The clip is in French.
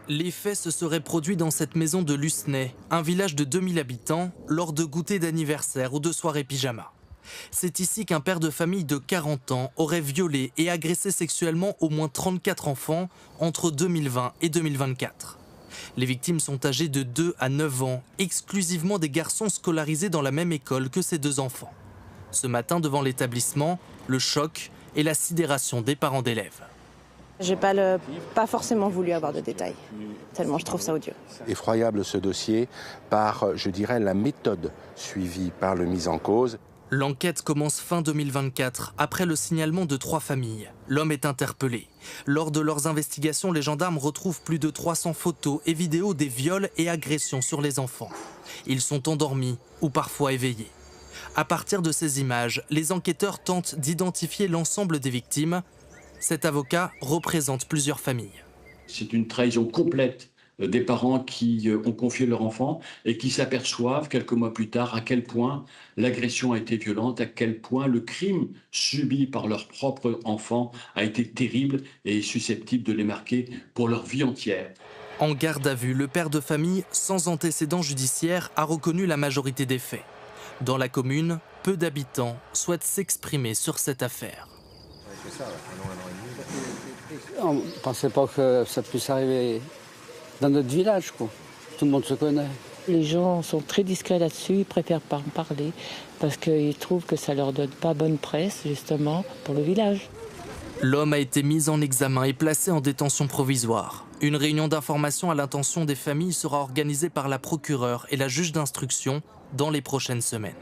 Les faits se seraient produits dans cette maison de Lucenay, un village de 2000 habitants, lors de goûters d'anniversaire ou de soirées pyjama. C'est ici qu'un père de famille de 40 ans aurait violé et agressé sexuellement au moins 34 enfants entre 2020 et 2024. Les victimes sont âgées de 2 à 9 ans, exclusivement des garçons scolarisés dans la même école que ces deux enfants. Ce matin, devant l'établissement, le choc et la sidération des parents d'élèves. J'ai pas forcément voulu avoir de détails, tellement je trouve ça odieux. Effroyable ce dossier par, je dirais, la méthode suivie par le mis en cause. L'enquête commence fin 2024, après le signalement de 3 familles. L'homme est interpellé. Lors de leurs investigations, les gendarmes retrouvent plus de 300 photos et vidéos des viols et agressions sur les enfants. Ils sont endormis ou parfois éveillés. À partir de ces images, les enquêteurs tentent d'identifier l'ensemble des victimes. Cet avocat représente plusieurs familles. C'est une trahison complète des parents qui ont confié leur enfant et qui s'aperçoivent quelques mois plus tard à quel point l'agression a été violente, à quel point le crime subi par leur propre enfant a été terrible et susceptible de les marquer pour leur vie entière. En garde à vue, le père de famille, sans antécédent judiciaire, a reconnu la majorité des faits. Dans la commune, peu d'habitants souhaitent s'exprimer sur cette affaire. On ne pensait pas que ça puisse arriver dans notre village, quoi. Tout le monde se connaît. Les gens sont très discrets là-dessus, ils préfèrent pas en parler parce qu'ils trouvent que ça leur donne pas bonne presse, justement, pour le village. L'homme a été mis en examen et placé en détention provisoire. Une réunion d'information à l'intention des familles sera organisée par la procureure et la juge d'instruction dans les prochaines semaines.